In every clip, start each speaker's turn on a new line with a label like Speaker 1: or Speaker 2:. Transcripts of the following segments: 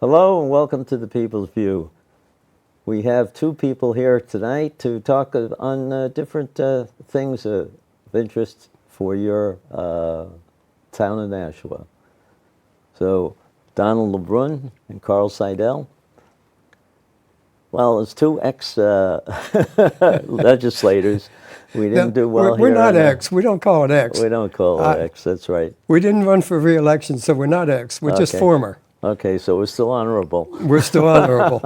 Speaker 1: Hello and welcome to the People's View. We have two people here tonight to talk on different things of interest for your town of Nashua. So, Donald LeBrun and Carl Seidel. Well, as two ex-legislators, we didn't do well
Speaker 2: We're
Speaker 1: here.
Speaker 2: not ex. We don't call it ex.
Speaker 1: We don't call it ex, that's right.
Speaker 2: We didn't run for re-election, so we're not ex. We're just
Speaker 1: Okay.
Speaker 2: former.
Speaker 1: Okay, so we're still honorable.
Speaker 2: We're still honorable.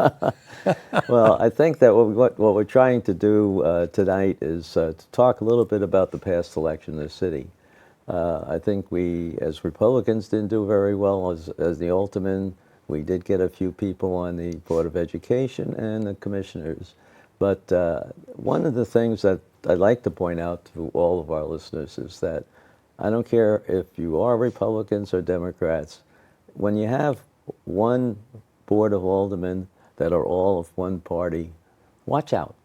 Speaker 1: Well, I think that what we're trying to do tonight is to talk a little bit about the past election in the city. I think we, as Republicans, didn't do very well as the aldermen. We did get a few people on the Board of Education and the commissioners. But one of the things that I'd like to point out to all of our listeners is that I don't care if you are Republicans or Democrats, when you have one Board of Aldermen that are all of one party, watch out.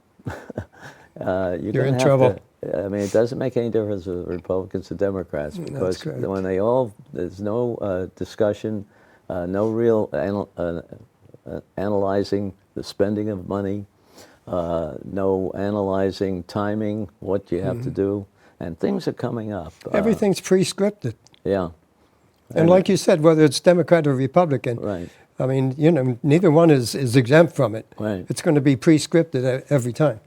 Speaker 1: You're
Speaker 2: in trouble.
Speaker 1: I mean, it doesn't make any difference if Republicans or Democrats, because
Speaker 2: correct.
Speaker 1: when there's no discussion, no real analyzing the spending of money, no analyzing timing, what you have to do, and things are coming up.
Speaker 2: Everything's pre-scripted.
Speaker 1: Yeah,
Speaker 2: And like you said, whether it's Democrat or Republican,
Speaker 1: right.
Speaker 2: I mean, neither one is exempt from it.
Speaker 1: Right.
Speaker 2: It's going to be pre-scripted every time.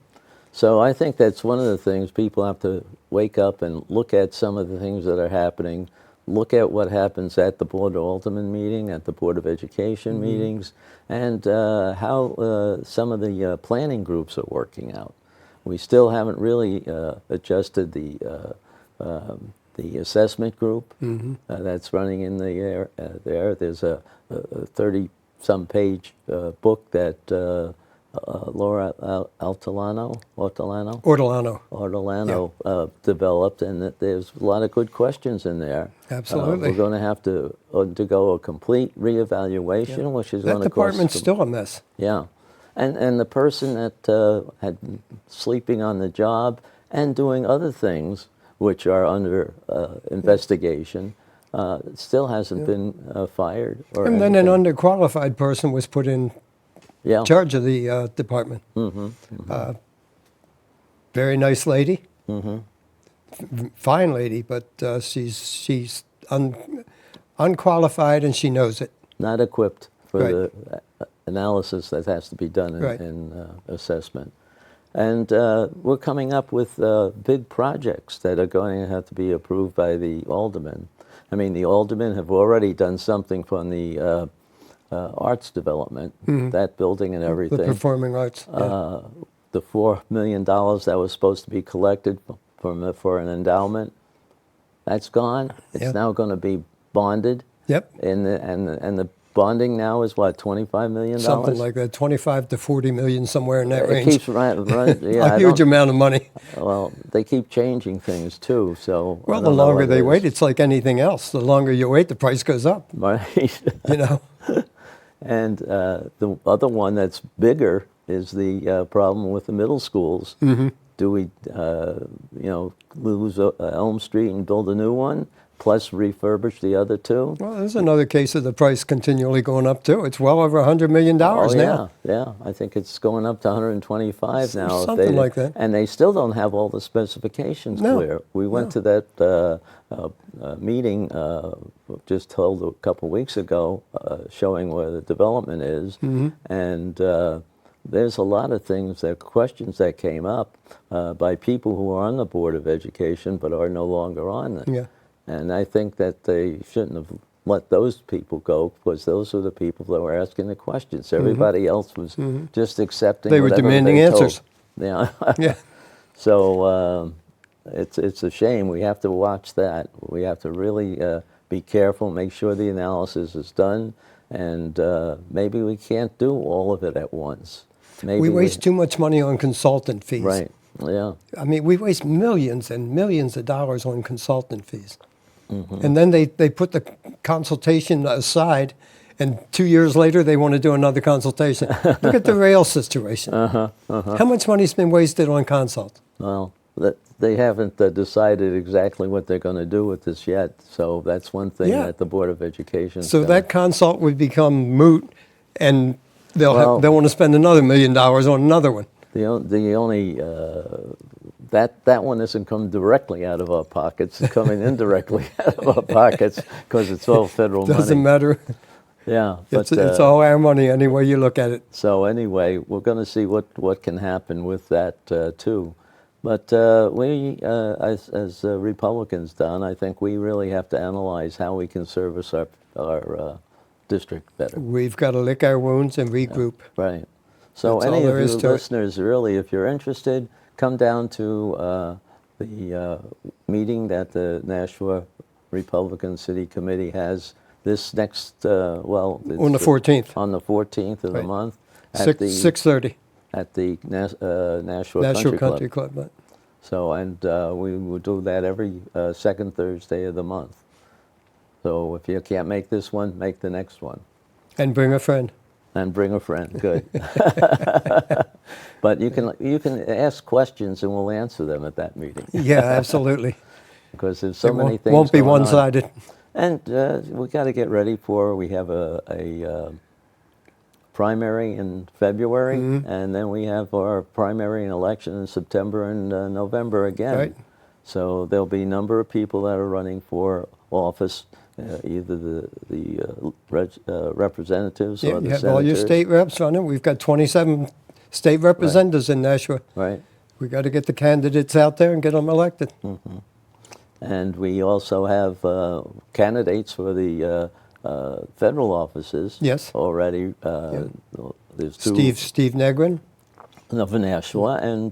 Speaker 1: So I think that's one of the things people have to wake up and look at some of the things that are happening, look at what happens at the Board of Aldermen meeting, at the Board of Education meetings, and how some of the planning groups are working out. We still haven't really adjusted the assessment group that's running in the air there. There's a 30-some page book that Laura Ortolano developed, and that there's a lot of good questions in there.
Speaker 2: Absolutely.
Speaker 1: We're going to have to undergo a complete reevaluation, which is going
Speaker 2: That
Speaker 1: to cost.
Speaker 2: department's still a mess.
Speaker 1: Yeah, and the person that had been sleeping on the job and doing other things which are under investigation still hasn't been fired. Or
Speaker 2: And then an
Speaker 1: anything.
Speaker 2: underqualified person was put in
Speaker 1: Yeah.
Speaker 2: charge of the department. Very nice lady. Fine lady, but she's unqualified and she knows it.
Speaker 1: Not equipped for
Speaker 2: Right.
Speaker 1: the analysis that has to be done
Speaker 2: Right.
Speaker 1: in assessment. And we're coming up with big projects that are going to have to be approved by the aldermen. I mean, the aldermen have already done something from the arts development, that building and everything.
Speaker 2: The performing arts. Yeah.
Speaker 1: The $4 million that was supposed to be collected for an endowment, that's gone. It's
Speaker 2: Yeah.
Speaker 1: now going to be bonded.
Speaker 2: Yep.
Speaker 1: And the bonding now is what, $25 million?
Speaker 2: Something like that, 25 to 40 million, somewhere in that
Speaker 1: It
Speaker 2: range.
Speaker 1: keeps running. Yeah,
Speaker 2: A huge amount of money.
Speaker 1: Well, they keep changing things too. So I
Speaker 2: Well, the
Speaker 1: don't know
Speaker 2: longer
Speaker 1: what
Speaker 2: they
Speaker 1: it
Speaker 2: wait,
Speaker 1: is.
Speaker 2: it's like anything else. The longer you wait, the price goes up.
Speaker 1: Right.
Speaker 2: You know.
Speaker 1: And the other one that's bigger is the problem with the middle schools. Do we, lose Elm Street and build a new one, plus refurbish the other two?
Speaker 2: Well, there's another case of the price continually going up too. It's well over $100 million
Speaker 1: Oh,
Speaker 2: now.
Speaker 1: yeah. I think it's going up to 125 now. if
Speaker 2: Something
Speaker 1: they-
Speaker 2: like that.
Speaker 1: And they still don't have all the specifications
Speaker 2: No,
Speaker 1: clear. We went to that meeting just held a couple weeks ago, showing where the development is, and there's a lot of questions that came up by people who are on the Board of Education but are no longer on it.
Speaker 2: Yeah.
Speaker 1: And I think that they shouldn't have let those people go, because those were the people that were asking the questions. Everybody else was just accepting.
Speaker 2: They were
Speaker 1: whatever
Speaker 2: demanding
Speaker 1: they told.
Speaker 2: answers.
Speaker 1: Yeah.
Speaker 2: Yeah.
Speaker 1: So it's a shame. We have to watch that. We have to really be careful, make sure the analysis is done, and maybe we can't do all of it at once. Maybe
Speaker 2: We waste too much money on consultant fees.
Speaker 1: Right. Yeah.
Speaker 2: I mean, we waste millions and millions of dollars on consultant fees. And then they put the consultation aside, and 2 years later they want to do another consultation. Look at the rail situation. How much money's been wasted on consult?
Speaker 1: Well, they haven't decided exactly what they're going to do with this yet. So that's one thing
Speaker 2: Yeah.
Speaker 1: that the Board of Education.
Speaker 2: So that consult would become moot and
Speaker 1: Well-
Speaker 2: they'll want to spend another $1 million on another one.
Speaker 1: The only that one isn't coming directly out of our pockets. It's coming indirectly out of our pockets because it's all federal
Speaker 2: Doesn't
Speaker 1: money.
Speaker 2: matter.
Speaker 1: Yeah, but
Speaker 2: It's all our money any way you look at it.
Speaker 1: so anyway, we're going to see what can happen with that too. But we, as Republicans, Don, I think we really have to analyze how we can service our district better.
Speaker 2: We've got to lick our wounds and regroup.
Speaker 1: Right. So
Speaker 2: That's all
Speaker 1: any of
Speaker 2: there
Speaker 1: you
Speaker 2: is to it.
Speaker 1: listeners, really, if you're interested, come down to the meeting that the Nashua Republican City Committee has this next, well... it's
Speaker 2: On the 14th.
Speaker 1: On the 14th of the
Speaker 2: Right.
Speaker 1: month.
Speaker 2: 6:30.
Speaker 1: At the Nashua
Speaker 2: National
Speaker 1: Country
Speaker 2: Country
Speaker 1: Club.
Speaker 2: Club.
Speaker 1: So, and we will do that every second Thursday of the month. So if you can't make this one, make the next one.
Speaker 2: And bring a friend.
Speaker 1: And bring a friend, good. But you can ask questions and we'll answer them at that meeting.
Speaker 2: Yeah, absolutely.
Speaker 1: Because there's so
Speaker 2: It
Speaker 1: many
Speaker 2: won't,
Speaker 1: things
Speaker 2: won't be
Speaker 1: going on.
Speaker 2: one-sided.
Speaker 1: And we got to get ready for, we have a primary in February,
Speaker 2: Mm-hmm.
Speaker 1: and then we have our primary and election in September and November again.
Speaker 2: Right.
Speaker 1: So there'll be a number of people that are running for office, either the representatives
Speaker 2: Yeah,
Speaker 1: or the
Speaker 2: you have
Speaker 1: senators.
Speaker 2: all your state reps running. We've got 27 state representatives in Nashua.
Speaker 1: Right.
Speaker 2: We got to get the candidates out there and get them elected.
Speaker 1: And we also have candidates for the federal offices.
Speaker 2: Yes.
Speaker 1: Already. There's two
Speaker 2: Steve Negrin.
Speaker 1: of Nashua and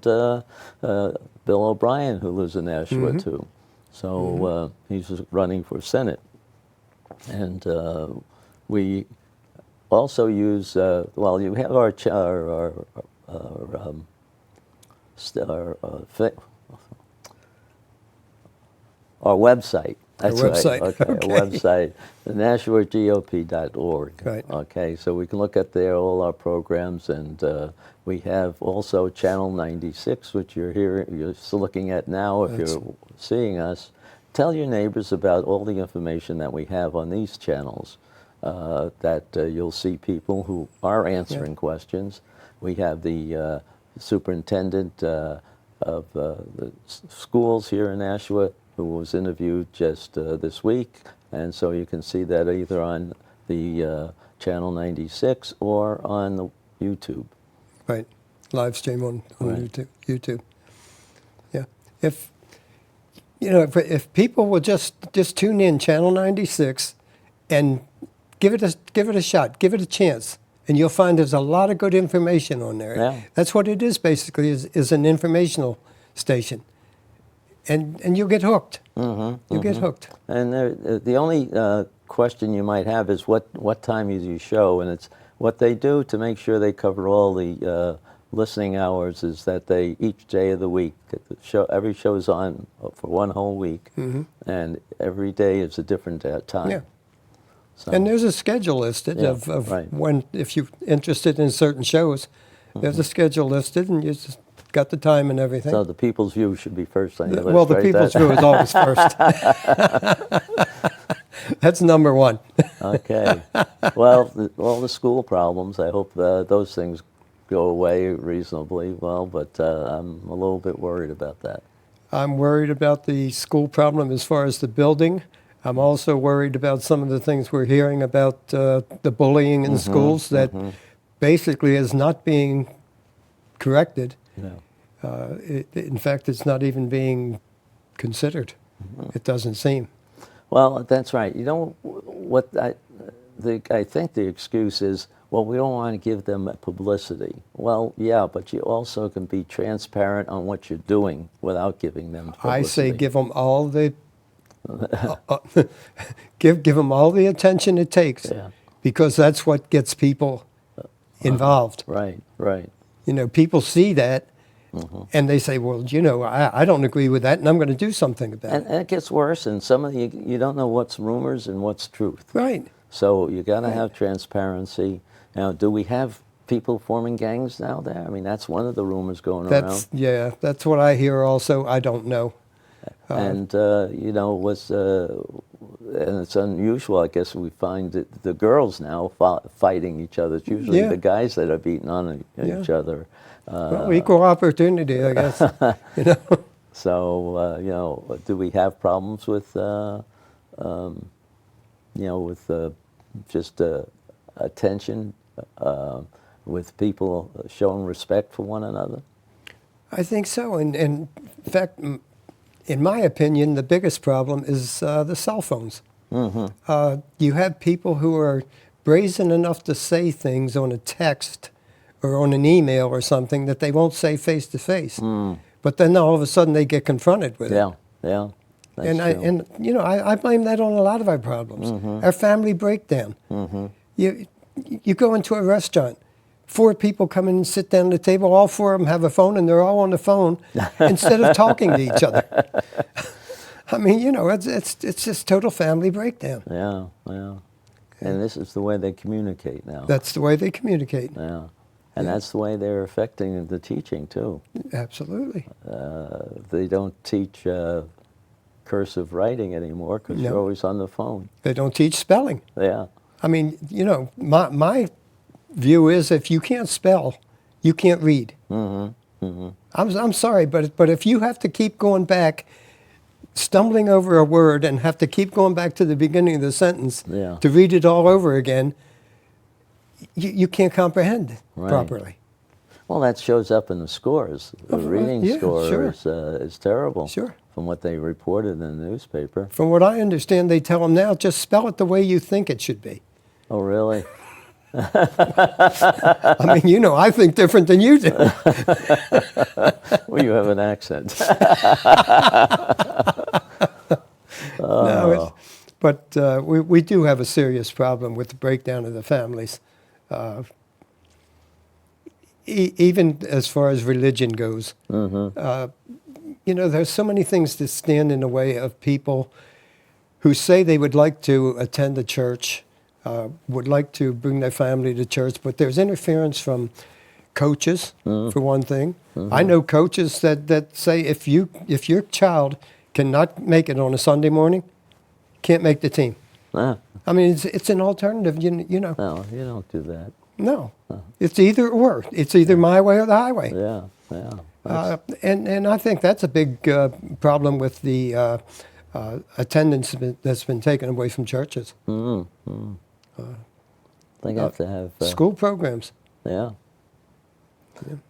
Speaker 1: Bill O'Brien, who lives in Nashua too. So he's running for Senate. And we also use, well, you have our website. That's
Speaker 2: Our
Speaker 1: right.
Speaker 2: website,
Speaker 1: Okay,
Speaker 2: okay.
Speaker 1: our website, NashuaGOP.org.
Speaker 2: Right.
Speaker 1: Okay, so we can look at there all our programs, and we have also Channel 96, which you're still looking at now if you're seeing us. Tell your neighbors about all the information that we have on these channels. That you'll see people who are answering questions. We have the superintendent of the schools here in Nashua, who was interviewed just this week, and so you can see that either on the Channel 96 or on the YouTube.
Speaker 2: Right. Live stream on
Speaker 1: Right.
Speaker 2: YouTube. Yeah. If people will just tune in Channel 96 and give it a shot, give it a chance, and you'll find there's a lot of good information on there.
Speaker 1: Yeah.
Speaker 2: That's what it is basically, is an informational station. And you'll get hooked. You'll get hooked.
Speaker 1: And the only question you might have is what time is your show? And it's what they do to make sure they cover all the listening hours is that they, each day of the week, every show is on for one whole week, and every day is a different time.
Speaker 2: Yeah.
Speaker 1: So,
Speaker 2: And there's a schedule listed
Speaker 1: Yeah,
Speaker 2: of
Speaker 1: right.
Speaker 2: when, if you're interested in certain shows, there's a schedule listed, and you just got the time and everything.
Speaker 1: so the People's View should be first on your list,
Speaker 2: Well, the
Speaker 1: right?
Speaker 2: People's View is always first. That's number one.
Speaker 1: Okay. Well, all the school problems, I hope those things go away reasonably well, but I'm a little bit worried about that.
Speaker 2: I'm worried about the school problem as far as the building. I'm also worried about some of the things we're hearing about the bullying in schools that basically is not being corrected.
Speaker 1: Yeah.
Speaker 2: In fact, it's not even being considered. It doesn't seem.
Speaker 1: Well, that's right. You know, what I think the excuse is, well, we don't want to give them publicity. Well, yeah, but you also can be transparent on what you're doing without giving them publicity.
Speaker 2: I say give them all the give them all the attention it takes,
Speaker 1: Yeah.
Speaker 2: because that's what gets people involved.
Speaker 1: Right, right.
Speaker 2: You know, people see that, and they say, well, I don't agree with that, and I'm going to do something about
Speaker 1: And it gets worse, and some of you don't know what's rumors and what's truth.
Speaker 2: it. Right.
Speaker 1: So you got to have transparency. Now, do we have people forming gangs now there? I mean, that's one of the rumors going around.
Speaker 2: That's what I hear also. I don't know.
Speaker 1: And and it's unusual, I guess. We find that the girls now fighting each other. It's usually
Speaker 2: Yeah.
Speaker 1: the guys that are beating on
Speaker 2: Yeah.
Speaker 1: each other.
Speaker 2: Well, equal opportunity, I guess. You know.
Speaker 1: So, do we have problems with, with just attention, with people showing respect for one another?
Speaker 2: I think so. And in fact, in my opinion, the biggest problem is the cell phones. You have people who are brazen enough to say things on a text or on an email or something that they won't say face to face. But then all of a sudden they get confronted with it.
Speaker 1: Yeah. That's
Speaker 2: And
Speaker 1: true.
Speaker 2: I blame that on a lot of our problems. Our family breakdown. You go into a restaurant, 4 people come in and sit down at the table. All 4 of them have a phone, and they're all on the phone instead of talking to each other. I mean, it's just total family breakdown.
Speaker 1: Yeah. And this is the way they communicate now.
Speaker 2: That's the way they communicate.
Speaker 1: Yeah. And
Speaker 2: Yeah.
Speaker 1: that's the way they're affecting the teaching, too.
Speaker 2: Absolutely.
Speaker 1: They don't teach cursive writing anymore because
Speaker 2: No.
Speaker 1: you're always on the phone.
Speaker 2: They don't teach spelling.
Speaker 1: Yeah.
Speaker 2: I mean, my view is if you can't spell, you can't read. I'm sorry, but if you have to keep going back, stumbling over a word and have to keep going back to the beginning of the sentence
Speaker 1: Yeah.
Speaker 2: to read it all over again, you can't comprehend it
Speaker 1: Right.
Speaker 2: properly.
Speaker 1: Well, that shows up in the scores. The reading
Speaker 2: yeah,
Speaker 1: score
Speaker 2: sure.
Speaker 1: is terrible.
Speaker 2: Sure.
Speaker 1: From what they reported in the newspaper.
Speaker 2: From what I understand, they tell them now, just spell it the way you think it should be.
Speaker 1: Oh, really?
Speaker 2: I mean, I think different than you do.
Speaker 1: Well, you have an accent.
Speaker 2: No, but we do have a serious problem with the breakdown of the families. Even as far as religion goes. There's so many things that stand in the way of people who say they would like to attend the church, would like to bring their family to church, but there's interference from coaches, for one thing. I know coaches that say if your child cannot make it on a Sunday morning, can't make the team.
Speaker 1: Ah,
Speaker 2: I mean, it's an alternative,
Speaker 1: no, you don't do that.
Speaker 2: No, it's either or. It's either my way or the highway.
Speaker 1: Yeah.
Speaker 2: And I think that's a big problem with the attendance that's been taken away from churches.
Speaker 1: They have to have
Speaker 2: School programs.
Speaker 1: Yeah.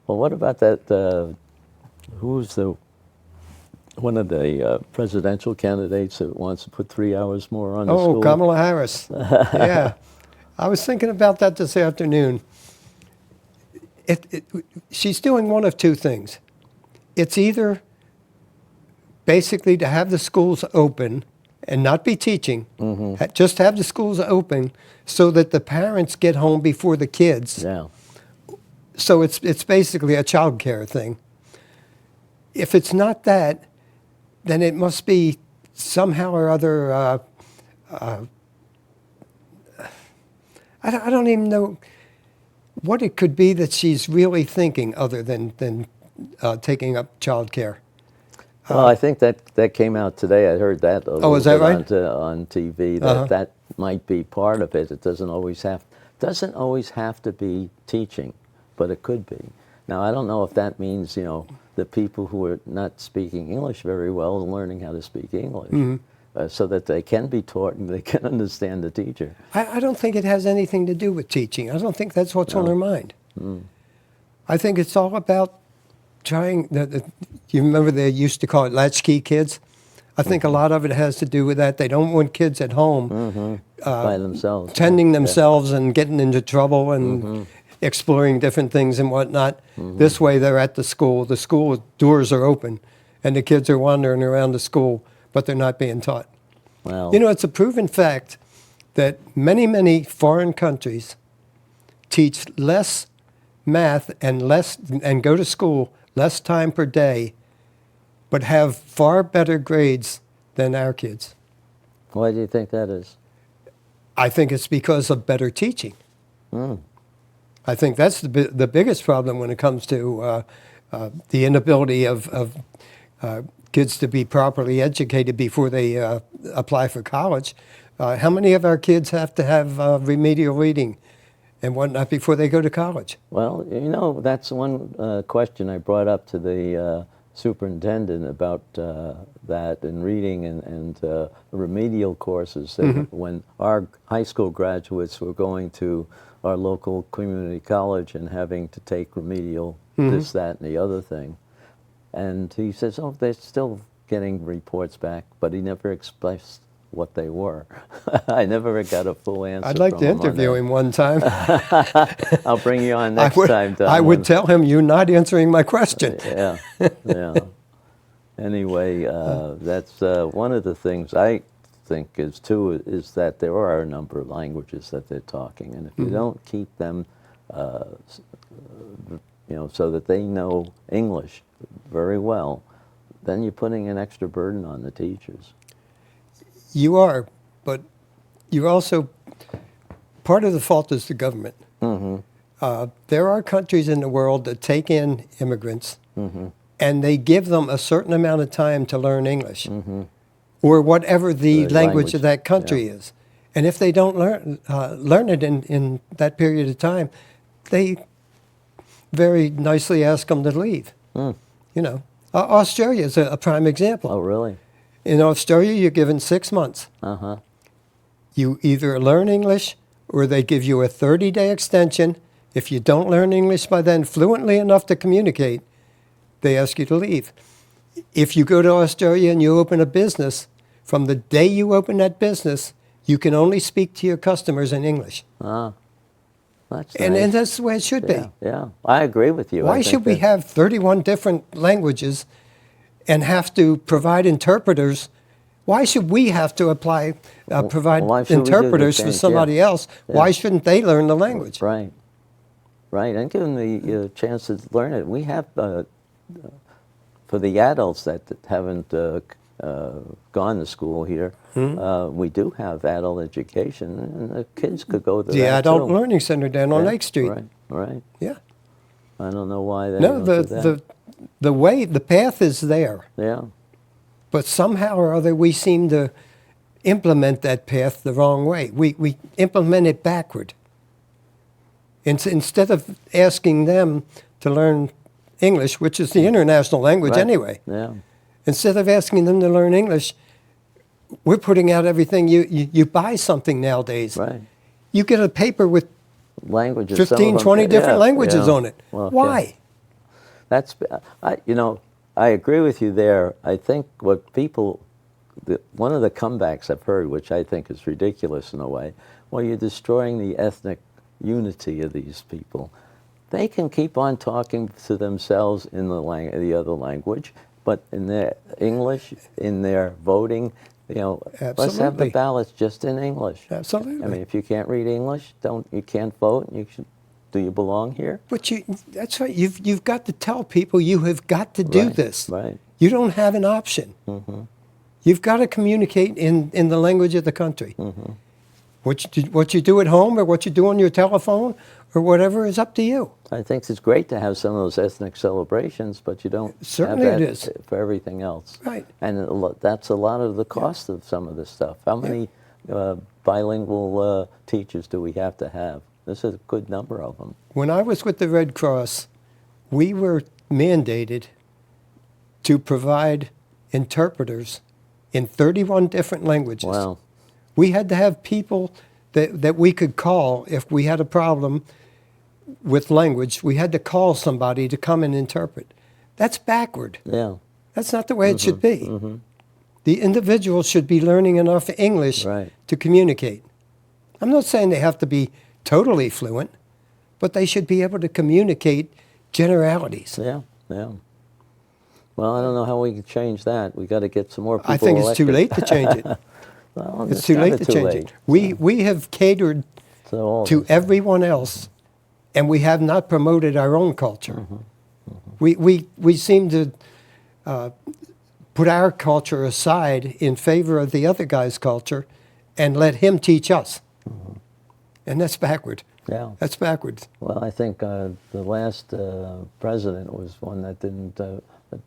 Speaker 1: Well, what about that? Who's one of the presidential candidates that wants to put 3 hours more on the school?
Speaker 2: Oh, Kamala Harris. Yeah. I was thinking about that this afternoon. She's doing one of 2 things. It's either basically to have the schools open and not be teaching, just have the schools open so that the parents get home before the kids.
Speaker 1: Yeah.
Speaker 2: So it's basically a child care thing. If it's not that, then it must be somehow or other. I don't even know what it could be that she's really thinking other than taking up child care.
Speaker 1: Well, I think that came out today. I heard that a little
Speaker 2: is that
Speaker 1: bit
Speaker 2: right?
Speaker 1: on TV.
Speaker 2: Uh-huh.
Speaker 1: That might be part of it. It doesn't always have to be teaching, but it could be. Now, I don't know if that means the people who are not speaking English very well are learning how to speak English, so that they can be taught and they can understand the teacher.
Speaker 2: I don't think it has anything to do with teaching. I don't think that's what's on her mind. I think it's all about trying. You remember they used to call it latchkey kids? I think a lot of it has to do with that. They don't want kids at home
Speaker 1: By themselves.
Speaker 2: tending themselves and getting into trouble and exploring different things and whatnot. This way they're at the school doors are open and the kids are wandering around the school, but they're not being taught.
Speaker 1: Well,
Speaker 2: It's a proven fact that many, many foreign countries teach less math and go to school less time per day, but have far better grades than our kids.
Speaker 1: why do you think that is?
Speaker 2: I think it's because of better teaching. I think that's the biggest problem when it comes to the inability of kids to be properly educated before they apply for college. How many of our kids have to have remedial reading and whatnot before they go to college?
Speaker 1: Well, you know, that's one question I brought up to the superintendent about that and reading and remedial courses. That when our high school graduates were going to our local community college and having to take remedial this, that, and the other thing. And he says, oh, they're still getting reports back, but he never expressed what they were. I never got a full answer.
Speaker 2: I'd like
Speaker 1: from
Speaker 2: to
Speaker 1: him on
Speaker 2: interview
Speaker 1: that.
Speaker 2: him one time.
Speaker 1: I'll bring you on next time, Don.
Speaker 2: I would tell him you're not answering my question.
Speaker 1: Yeah, yeah. Anyway, that's one of the things I think is that there are a number of languages that they're talking, and if you don't keep them, you know, so that they know English very well, then you're putting an extra burden on the teachers.
Speaker 2: You are, but you're also, part of the fault is the government. There are countries in the world that take in immigrants and they give them a certain amount of time to learn English or whatever the language of that country is. And if they don't learn it in that period of time, they very nicely ask them to leave. You know, Australia is a prime example.
Speaker 1: Oh, really?
Speaker 2: In Australia, you're given 6 months.
Speaker 1: Uh-huh.
Speaker 2: You either learn English or they give you a 30-day extension. If you don't learn English by then fluently enough to communicate, they ask you to leave. If you go to Australia and you open a business, from the day you open that business, you can only speak to your customers in English.
Speaker 1: Ah, that's
Speaker 2: And
Speaker 1: nice.
Speaker 2: that's the way it should
Speaker 1: Yeah,
Speaker 2: be.
Speaker 1: yeah. I agree with you. I
Speaker 2: Why
Speaker 1: think
Speaker 2: should we
Speaker 1: that-
Speaker 2: have 31 different languages and have to provide interpreters? Why should we have to provide
Speaker 1: why should we do the
Speaker 2: interpreters for
Speaker 1: same?
Speaker 2: somebody
Speaker 1: Yeah.
Speaker 2: else? Why shouldn't they learn the language?
Speaker 1: Right, right, and give them the chance to learn it. We have, for the adults that haven't gone to school here, we do have adult education, and the kids could go to
Speaker 2: The
Speaker 1: that
Speaker 2: Adult
Speaker 1: too.
Speaker 2: Learning Center down on
Speaker 1: Yeah,
Speaker 2: Lake Street.
Speaker 1: Right, right.
Speaker 2: Yeah.
Speaker 1: I don't know why they
Speaker 2: No,
Speaker 1: don't do that.
Speaker 2: the path is there,
Speaker 1: Yeah,
Speaker 2: but somehow or other we seem to implement that path the wrong way. We implement it backward. Instead of asking them to learn English, which is the international language
Speaker 1: right.
Speaker 2: anyway,
Speaker 1: Yeah,
Speaker 2: instead of asking them to learn English, we're putting out everything. You buy something nowadays.
Speaker 1: right.
Speaker 2: You get a paper with
Speaker 1: Languages. some of
Speaker 2: 15,
Speaker 1: them-
Speaker 2: 20 different
Speaker 1: yeah,
Speaker 2: languages
Speaker 1: yeah.
Speaker 2: on it.
Speaker 1: Well, yeah.
Speaker 2: Why?
Speaker 1: That's, you know, I agree with you there. I think what people, one of the comebacks I've heard, which I think is ridiculous in a way, well, you're destroying the ethnic unity of these people. They can keep on talking to themselves in the other language, but in their English, in their voting, you know, let's have the
Speaker 2: Absolutely.
Speaker 1: ballots just in English.
Speaker 2: Absolutely.
Speaker 1: I mean, if you can't read English, you can't vote. Do you belong here?
Speaker 2: But that's right. You've got to tell people you have got to do
Speaker 1: Right,
Speaker 2: this.
Speaker 1: right.
Speaker 2: You don't have an option. You've got to communicate in the language of the country. What you do at home or what you do on your telephone or whatever is up to you.
Speaker 1: I think it's great to have some of those ethnic celebrations, but you don't
Speaker 2: Certainly
Speaker 1: have
Speaker 2: it
Speaker 1: that
Speaker 2: is.
Speaker 1: for everything else.
Speaker 2: Right.
Speaker 1: And that's a lot of the cost of some of this stuff. How many bilingual teachers do we have to have? This is a good number of them.
Speaker 2: When I was with the Red Cross, we were mandated to provide interpreters in 31 different languages.
Speaker 1: Wow.
Speaker 2: We had to have people that we could call if we had a problem with language. We had to call somebody to come and interpret. That's backward.
Speaker 1: Yeah.
Speaker 2: That's not the way it should be. The individual should be learning enough English
Speaker 1: Right.
Speaker 2: to communicate. I'm not saying they have to be totally fluent, but they should be able to communicate generalities.
Speaker 1: Yeah. Yeah. Well, I don't know how we can change that. We got to get some more people
Speaker 2: I think it's too
Speaker 1: elected.
Speaker 2: late to change it.
Speaker 1: Well,
Speaker 2: It's too late
Speaker 1: kinda
Speaker 2: to change it. We have catered
Speaker 1: So all
Speaker 2: to
Speaker 1: this-
Speaker 2: everyone else, and we have not promoted our own culture. We seem to put our culture aside in favor of the other guy's culture and let him teach us. And that's backward.
Speaker 1: Yeah.
Speaker 2: That's backwards.
Speaker 1: Well, I think the last president was one that didn't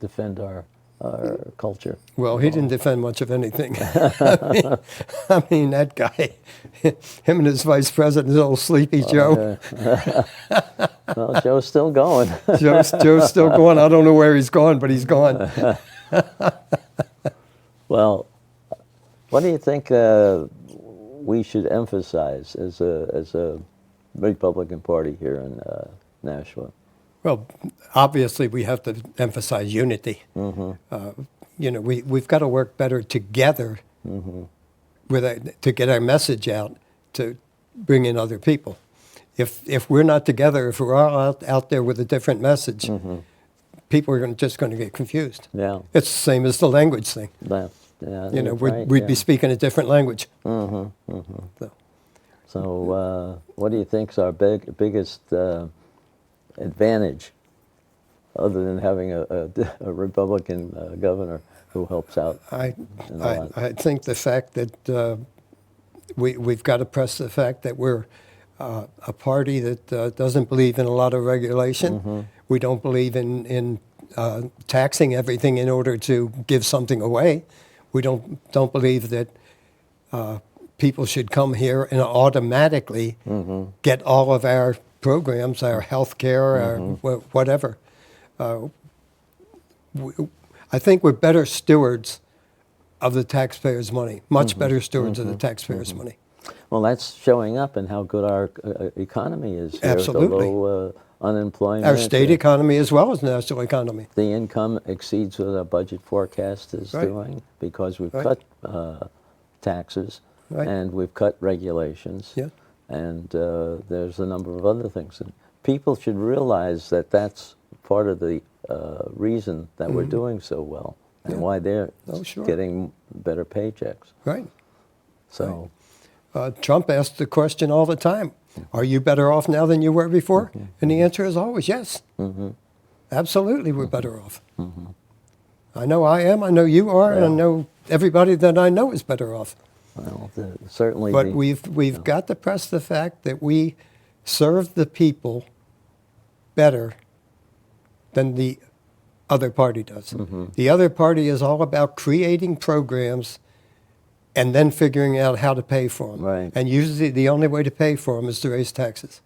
Speaker 1: defend our our culture.
Speaker 2: Well, he didn't defend much of anything. I mean, that guy, him and his vice president, little Sleepy Joe.
Speaker 1: Well, Joe's still going.
Speaker 2: Joe's still going. I don't know where he's going, but he's gone.
Speaker 1: Well, what do you think we should emphasize as a Republican Party here in Nashua?
Speaker 2: Well, obviously, we have to emphasize unity. You know, we've got to work better together to get our message out to bring in other people. If we're not together, if we're all out there with a different message, people are just going to get confused.
Speaker 1: Yeah.
Speaker 2: It's the same as the language thing.
Speaker 1: Yeah,
Speaker 2: You know,
Speaker 1: that's
Speaker 2: we'd,
Speaker 1: right,
Speaker 2: we'd
Speaker 1: yeah.
Speaker 2: be speaking a different language.
Speaker 1: So, what do you think's our biggest advantage, other than having a Republican governor who helps out?
Speaker 2: I
Speaker 1: in a lot?
Speaker 2: think the fact that we've got to press the fact that we're a party that doesn't believe in a lot of regulation. We don't believe in taxing everything in order to give something away. We don't believe that people should come here and automatically get all of our programs, our health care, our whatever. I think we're better stewards of the taxpayers' money, much better stewards of the taxpayers' money.
Speaker 1: Well, that's showing up in how good our economy is here.
Speaker 2: Absolutely.
Speaker 1: The low unemployment.
Speaker 2: Our state economy as well as national economy.
Speaker 1: The income exceeds what our budget forecast is
Speaker 2: Right.
Speaker 1: doing because we've
Speaker 2: Right.
Speaker 1: cut taxes
Speaker 2: Right.
Speaker 1: and we've cut regulations.
Speaker 2: Yeah.
Speaker 1: And there's a number of other things. And people should realize that that's part of the reason that we're doing so well and
Speaker 2: Yeah.
Speaker 1: why they're
Speaker 2: Oh, sure.
Speaker 1: getting better paychecks.
Speaker 2: Right.
Speaker 1: So,
Speaker 2: Trump asks the question all the time, are you better off now than you were before? And the answer is always yes. Absolutely, we're better off. I know I am, I know you are, and I know everybody that I know is better off.
Speaker 1: well, certainly.
Speaker 2: But we've got to press the fact that we serve the people better than the other party does. The other party is all about creating programs and then figuring out how to pay for them.
Speaker 1: Right.
Speaker 2: And usually the only way to pay for them is to raise taxes.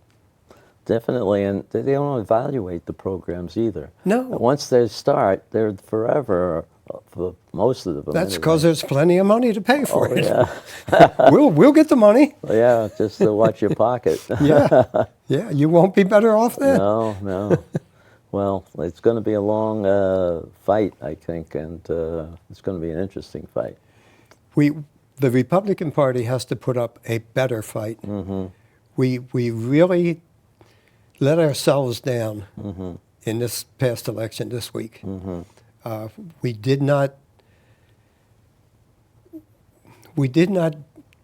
Speaker 1: Definitely, and they don't evaluate the programs either.
Speaker 2: No.
Speaker 1: Once they start, they're forever, for most of them.
Speaker 2: That's
Speaker 1: anyway.
Speaker 2: because there's plenty of money to pay for
Speaker 1: Oh,
Speaker 2: it.
Speaker 1: yeah.
Speaker 2: We'll get the money.
Speaker 1: Yeah, just to watch your pocket.
Speaker 2: Yeah. Yeah, you won't be better off then.
Speaker 1: No. Well, it's going to be a long fight, I think, and it's going to be an interesting fight.
Speaker 2: The Republican Party has to put up a better fight. We really let ourselves down in this past election this week. We did not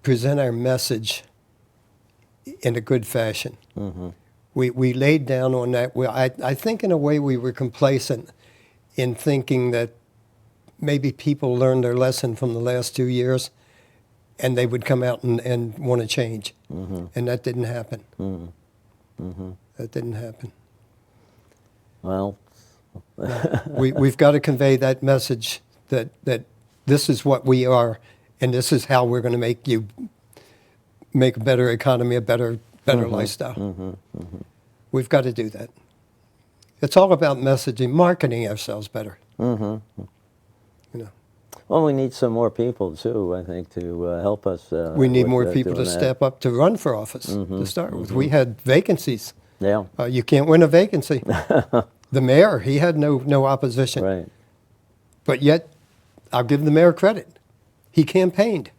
Speaker 2: present our message in a good fashion. We laid down on that. I think in a way we were complacent in thinking that maybe people learned their lesson from the last 2 years and they would come out and want to change. And that didn't happen. That didn't happen.
Speaker 1: Well,
Speaker 2: We've got to convey that message that this is what we are and this is how we're going to make a better economy, a better lifestyle. We've got to do that. It's all about messaging, marketing ourselves better. You know,
Speaker 1: well, we need some more people too, I think, to help us.
Speaker 2: we need
Speaker 1: with,
Speaker 2: more people to
Speaker 1: doing that.
Speaker 2: step up to run for office to start with. We had vacancies.
Speaker 1: Yeah,
Speaker 2: You can't win a vacancy. The mayor, he had no opposition.
Speaker 1: right.
Speaker 2: But yet, I'll give the mayor credit. He campaigned.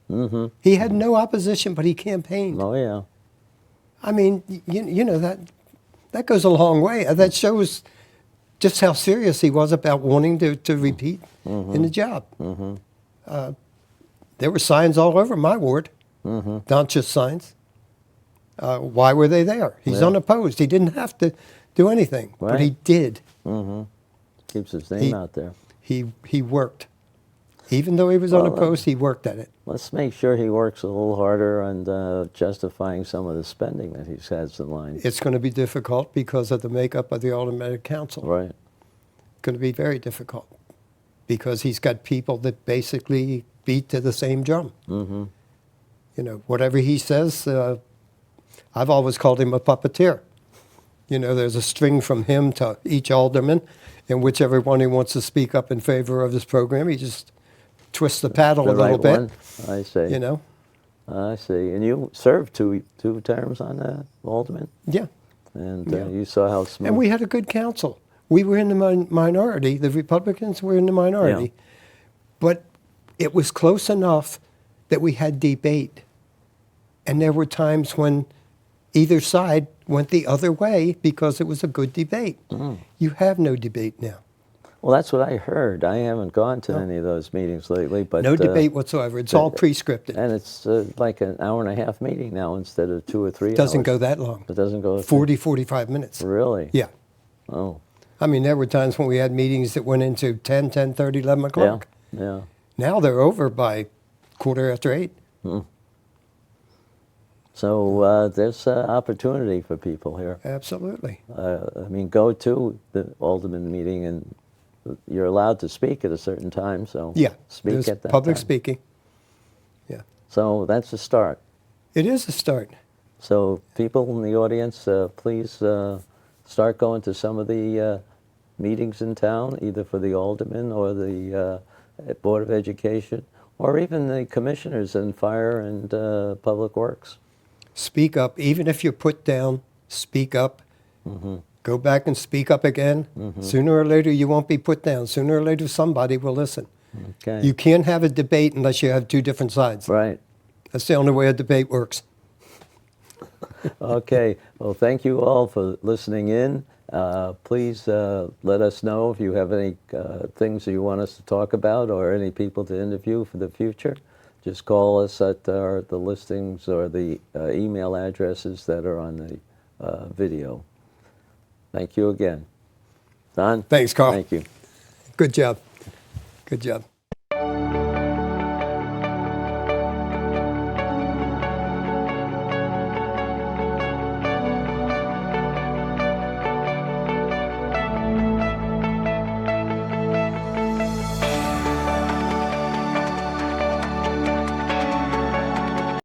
Speaker 2: He had no opposition, but he campaigned.
Speaker 1: Oh, yeah.
Speaker 2: I mean, you know, that goes a long way. That shows just how serious he was about wanting to repeat in the job. There were signs all over my ward, not just signs. Why were they there? He's
Speaker 1: Yeah.
Speaker 2: unopposed. He didn't have to do anything, but he
Speaker 1: Right.
Speaker 2: did.
Speaker 1: Keeps his name
Speaker 2: He-
Speaker 1: out there.
Speaker 2: He worked. Even though he was unopposed, he worked at it.
Speaker 1: Let's make sure he works a little harder on justifying some of the spending that he has in line.
Speaker 2: It's going to be difficult because of the makeup of the automatic council.
Speaker 1: Right.
Speaker 2: It's going to be very difficult. because he's got people that basically beat to the same drum.
Speaker 1: Mm-hmm.
Speaker 2: You know, whatever he says, I've always called him a puppeteer. You know, there's a string from him to each alderman, and whichever one he wants to speak up in favor of his program, he just twists the paddle
Speaker 1: The
Speaker 2: a little
Speaker 1: right
Speaker 2: bit.
Speaker 1: one? I see.
Speaker 2: You know,
Speaker 1: I see. And you served two terms on that, Alderman?
Speaker 2: yeah.
Speaker 1: And
Speaker 2: Yeah.
Speaker 1: you saw how smooth.
Speaker 2: And we had a good council. We were in the minority. The Republicans were in the minority. But it was close enough that we had debate. And there were times when either side went the other way because it was a good debate. You have no debate now.
Speaker 1: Well, that's what I heard. I haven't gone to any of those meetings lately, but
Speaker 2: No debate whatsoever. It's all pre-scripted.
Speaker 1: and it's like an hour and a half meeting now instead of 2 or 3
Speaker 2: Doesn't
Speaker 1: hours.
Speaker 2: go that long.
Speaker 1: It doesn't go
Speaker 2: 40, 45 minutes.
Speaker 1: Really?
Speaker 2: Yeah.
Speaker 1: Oh,
Speaker 2: I mean, there were times when we had meetings that went into 10, 10:30, 11
Speaker 1: yeah,
Speaker 2: o'clock.
Speaker 1: yeah.
Speaker 2: Now they're over by 8:15.
Speaker 1: So there's opportunity for people here.
Speaker 2: Absolutely.
Speaker 1: I mean, go to the Alderman meeting, and you're allowed to speak at a certain time. So
Speaker 2: Yeah.
Speaker 1: speak
Speaker 2: There's
Speaker 1: at that
Speaker 2: public
Speaker 1: time.
Speaker 2: speaking. Yeah.
Speaker 1: So that's a start.
Speaker 2: It is a start.
Speaker 1: So people in the audience, please start going to some of the meetings in town, either for the alderman or the Board of Education, or even the commissioners in fire and public works.
Speaker 2: Speak up. Even if you're put down, speak up. Go back and speak up again. Sooner or later, you won't be put down. Sooner or later, somebody will listen.
Speaker 1: Okay.
Speaker 2: You can't have a debate unless you have two different sides.
Speaker 1: Right.
Speaker 2: That's the only way a debate works.
Speaker 1: Okay. Well, thank you all for listening in. Please let us know if you have any things that you want us to talk about or any people to interview for the future. Just call us at the listings or the email addresses that are on the video. Thank you again. Don?
Speaker 2: Thanks, Carl.
Speaker 1: Thank you.
Speaker 2: Good job. Good job.